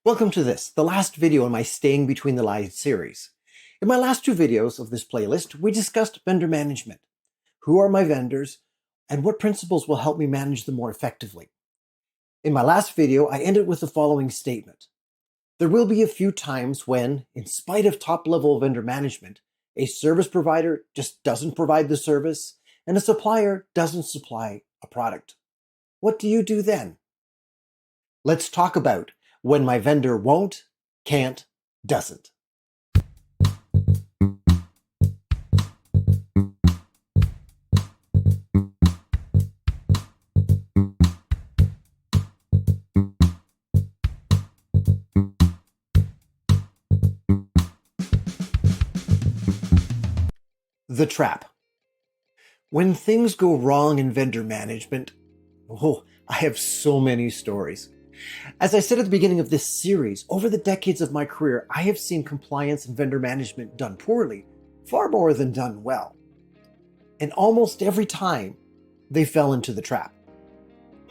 Welcome to the last video in my Staying Between the Lines series. In my last two videos of this playlist, we discussed vendor management. Who are my vendors, and what principles will help me manage them more effectively? In my last video, I ended with the following statement. There will be a few times when, in spite of top-level vendor management, a service provider just doesn't provide the service, and a supplier doesn't supply a product. What do you do then? Let's talk about when my vendor won't, can't, doesn't. The trap. When things go wrong in vendor management, I have so many stories. As I said at the beginning of this series, over the decades of my career, I have seen compliance and vendor management done poorly, far more than done well. And almost every time, they fell into the trap.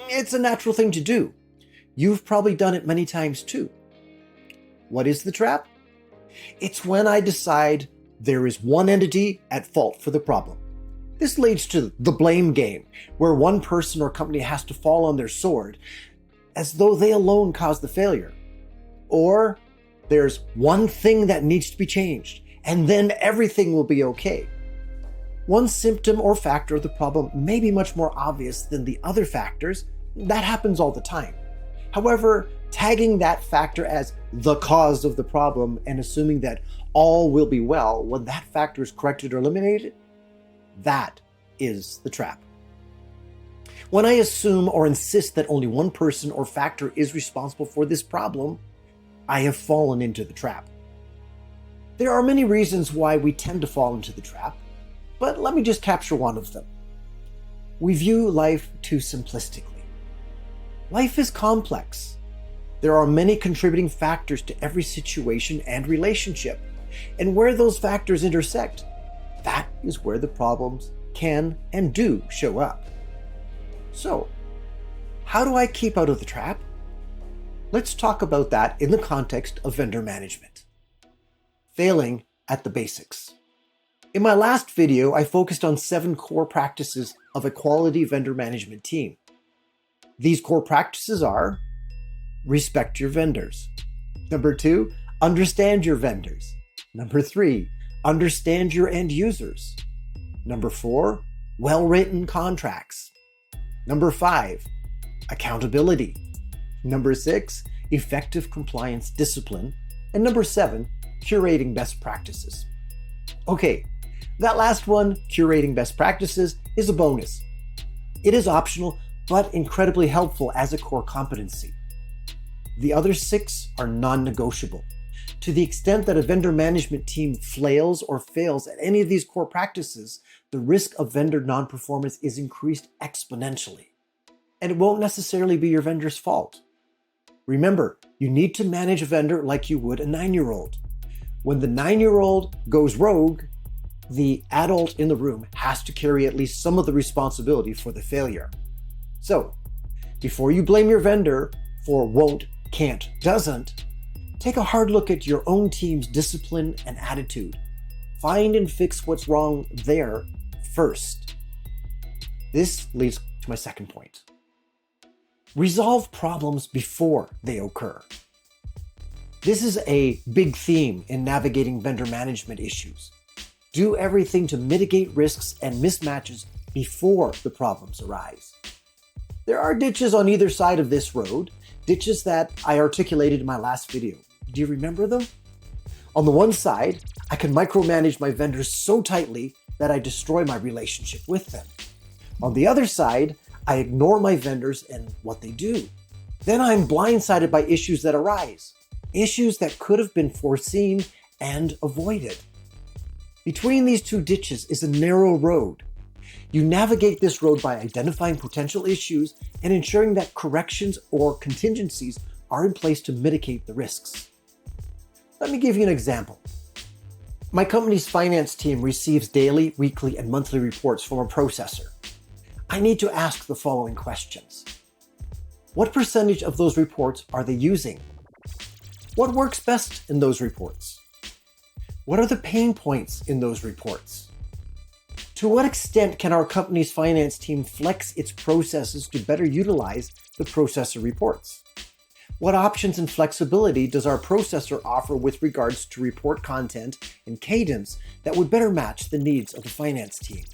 It's a natural thing to do. You've probably done it many times too. What is the trap? It's when I decide there is one entity at fault for the problem. This leads to the blame game, where one person or company has to fall on their sword as though they alone caused the failure. Or there's one thing that needs to be changed, and then everything will be okay. One symptom or factor of the problem may be much more obvious than the other factors. That happens all the time. However, tagging that factor as the cause of the problem and assuming that all will be well when that factor is corrected or eliminated, that is the trap. When I assume or insist that only one person or factor is responsible for this problem, I have fallen into the trap. There are many reasons why we tend to fall into the trap, but let me just capture one of them. We view life too simplistically. Life is complex. There are many contributing factors to every situation and relationship, and where those factors intersect, that is where the problems can and do show up. So, how do I keep out of the trap? Let's talk about that in the context of vendor management. Failing at the basics. In my last video, I focused on 7 core practices of a quality vendor management team. These core practices are: respect your vendors. Number 2, understand your vendors. Number 3, understand your end users. Number 4, well-written contracts. Number 5, accountability. Number 6, effective compliance discipline. And number 7, curating best practices. Okay, that last one, curating best practices, is a bonus. It is optional, but incredibly helpful as a core competency. The other 6 are non-negotiable. To the extent that a vendor management team flails or fails at any of these core practices, the risk of vendor non-performance is increased exponentially. And it won't necessarily be your vendor's fault. Remember, you need to manage a vendor like you would a 9-year-old. When the 9-year-old goes rogue, the adult in the room has to carry at least some of the responsibility for the failure. So, before you blame your vendor for won't, can't, doesn't, take a hard look at your own team's discipline and attitude. Find and fix what's wrong there first. This leads to my second point. Resolve problems before they occur. This is a big theme in navigating vendor management issues. Do everything to mitigate risks and mismatches before the problems arise. There are ditches on either side of this road, ditches that I articulated in my last video. Do you remember them? On the one side, I can micromanage my vendors so tightly that I destroy my relationship with them. On the other side, I ignore my vendors and what they do. Then I'm blindsided by issues that arise, issues that could have been foreseen and avoided. Between these two ditches is a narrow road. You navigate this road by identifying potential issues and ensuring that corrections or contingencies are in place to mitigate the risks. Let me give you an example. My company's finance team receives daily, weekly, and monthly reports from a processor. I need to ask the following questions. What percentage of those reports are they using? What works best in those reports? What are the pain points in those reports? To what extent can our company's finance team flex its processes to better utilize the processor reports? What options and flexibility does our processor offer with regards to report content and cadence that would better match the needs of the finance team?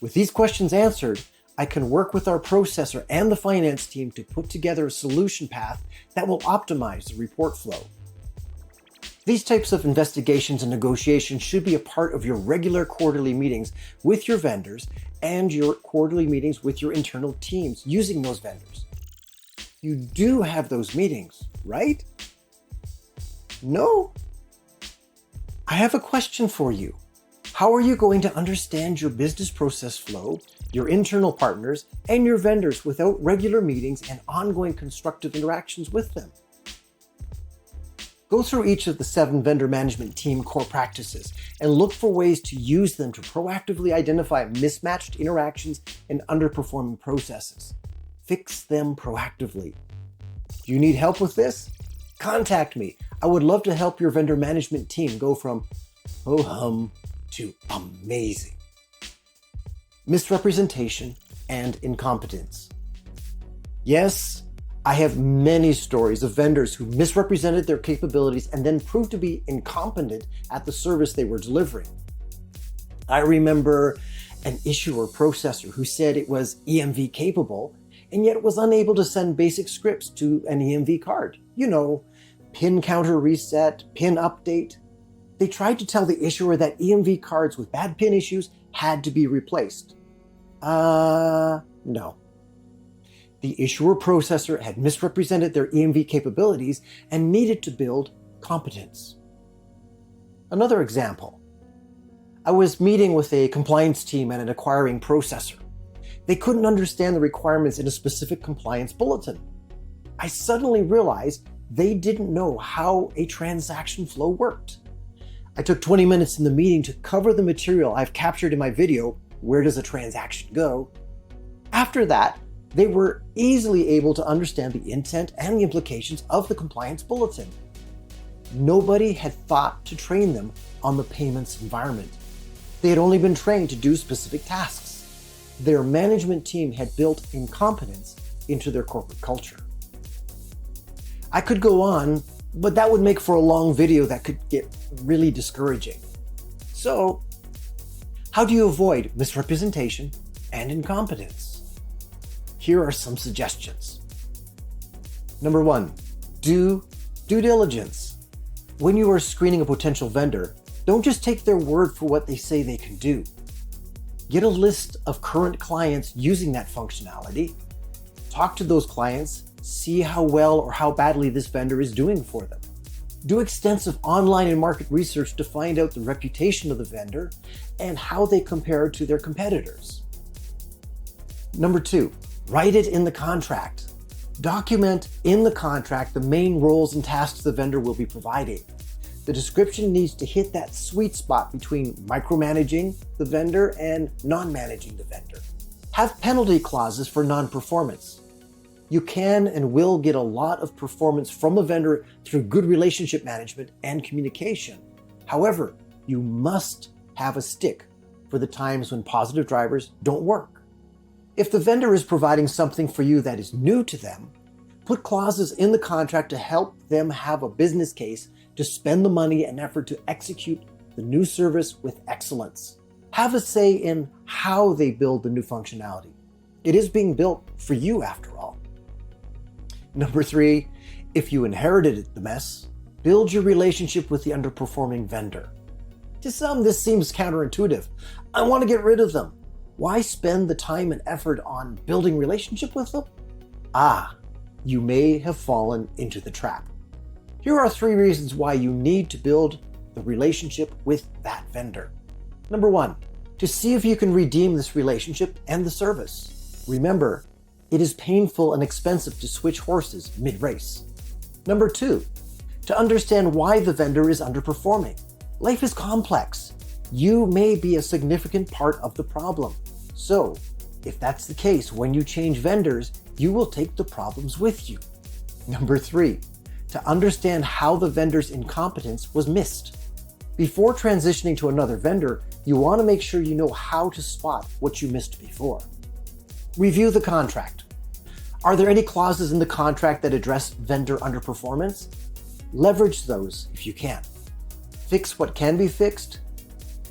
With these questions answered, I can work with our processor and the finance team to put together a solution path that will optimize the report flow. These types of investigations and negotiations should be a part of your regular quarterly meetings with your vendors and your quarterly meetings with your internal teams using those vendors. You do have those meetings, right? No? I have a question for you. How are you going to understand your business process flow, your internal partners, and your vendors without regular meetings and ongoing constructive interactions with them? Go through each of the 7 vendor management team core practices and look for ways to use them to proactively identify mismatched interactions and underperforming processes. Fix them proactively. Do you need help with this? Contact me. I would love to help your vendor management team go from ho-hum to amazing. Misrepresentation and incompetence. Yes, I have many stories of vendors who misrepresented their capabilities and then proved to be incompetent at the service they were delivering. I remember an issuer processor who said it was EMV capable and yet was unable to send basic scripts to an EMV card. You know, pin counter reset, pin update. They tried to tell the issuer that EMV cards with bad pin issues had to be replaced. No. The issuer processor had misrepresented their EMV capabilities and needed to build competence. Another example. I was meeting with a compliance team at an acquiring processor. They couldn't understand the requirements in a specific compliance bulletin. I suddenly realized they didn't know how a transaction flow worked. I took 20 minutes in the meeting to cover the material I've captured in my video, Where Does a Transaction Go? After that, they were easily able to understand the intent and the implications of the compliance bulletin. Nobody had thought to train them on the payments environment. They had only been trained to do specific tasks. Their management team had built incompetence into their corporate culture. I could go on, but that would make for a long video that could get really discouraging. So, how do you avoid misrepresentation and incompetence? Here are some suggestions. Number 1, do due diligence. When you are screening a potential vendor, don't just take their word for what they say they can do. Get a list of current clients using that functionality. Talk to those clients, see how well or how badly this vendor is doing for them. Do extensive online and market research to find out the reputation of the vendor and how they compare to their competitors. Number 2, write it in the contract. Document in the contract the main roles and tasks the vendor will be providing. The description needs to hit that sweet spot between micromanaging the vendor and non-managing the vendor. Have penalty clauses for non-performance. You can and will get a lot of performance from a vendor through good relationship management and communication. However, you must have a stick for the times when positive drivers don't work. If the vendor is providing something for you that is new to them, put clauses in the contract to help them have a business case to spend the money and effort to execute the new service with excellence. Have a say in how they build the new functionality. It is being built for you after all. Number 3, if you inherited the mess, build your relationship with the underperforming vendor. To some, this seems counterintuitive. I want to get rid of them. Why spend the time and effort on building relationship with them? You may have fallen into the trap. Here are 3 reasons why you need to build the relationship with that vendor. Number 1, to see if you can redeem this relationship and the service. Remember, it is painful and expensive to switch horses mid-race. Number 2, to understand why the vendor is underperforming. Life is complex. You may be a significant part of the problem. So, if that's the case, when you change vendors, you will take the problems with you. Number 3, to understand how the vendor's incompetence was missed. Before transitioning to another vendor, you want to make sure you know how to spot what you missed before. Review the contract. Are there any clauses in the contract that address vendor underperformance? Leverage those if you can. Fix what can be fixed,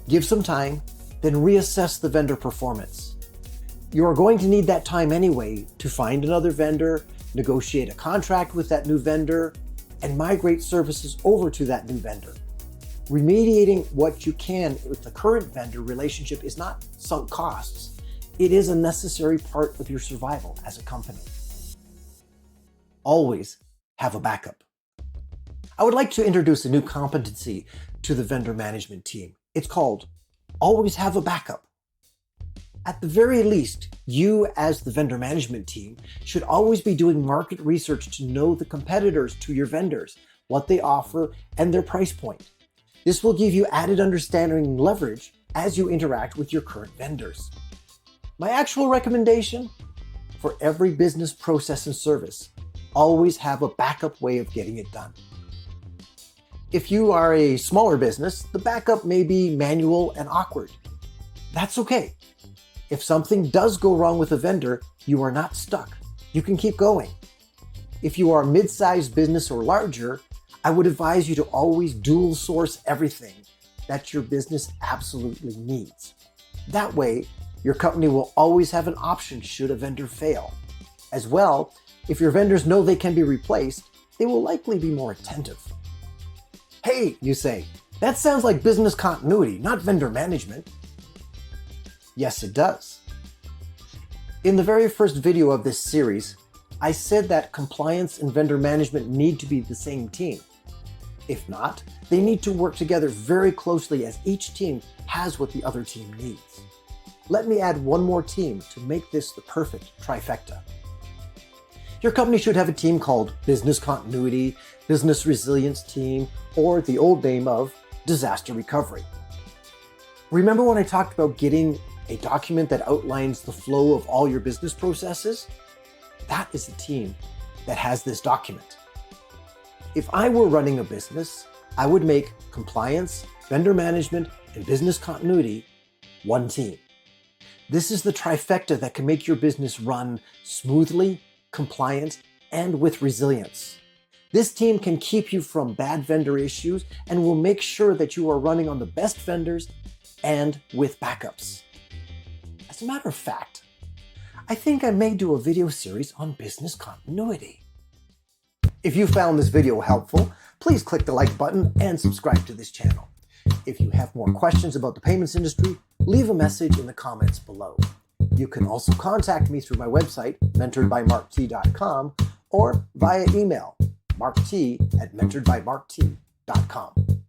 give some time, then reassess the vendor performance. You are going to need that time anyway to find another vendor, negotiate a contract with that new vendor, and migrate services over to that new vendor. Remediating what you can with the current vendor relationship is not sunk costs. It is a necessary part of your survival as a company. Always have a backup. I would like to introduce a new competency to the vendor management team. It's called always have a backup. At the very least, you as the vendor management team should always be doing market research to know the competitors to your vendors, what they offer, and their price point. This will give you added understanding and leverage as you interact with your current vendors. My actual recommendation: for every business process and service, always have a backup way of getting it done. If you are a smaller business, the backup may be manual and awkward. That's okay. If something does go wrong with a vendor, you are not stuck. You can keep going. If you are a mid-sized business or larger, I would advise you to always dual source everything that your business absolutely needs. That way, your company will always have an option should a vendor fail. As well, if your vendors know they can be replaced, they will likely be more attentive. Hey, you say, that sounds like business continuity, not vendor management. Yes, it does. In the very first video of this series, I said that compliance and vendor management need to be the same team. If not, they need to work together very closely as each team has what the other team needs. Let me add one more team to make this the perfect trifecta. Your company should have a team called Business Continuity, Business Resilience Team, or the old name of Disaster Recovery. Remember when I talked about getting a document that outlines the flow of all your business processes? That is the team that has this document. If I were running a business, I would make compliance, vendor management, and business continuity one team. This is the trifecta that can make your business run smoothly, compliant, and with resilience. This team can keep you from bad vendor issues and will make sure that you are running on the best vendors and with backups. As a matter of fact, I think I may do a video series on business continuity. If you found this video helpful, please click the like button and subscribe to this channel. If you have more questions about the payments industry, leave a message in the comments below. You can also contact me through my website, mentoredbymarkt.com, or via email, markt@mentoredbymarkt.com.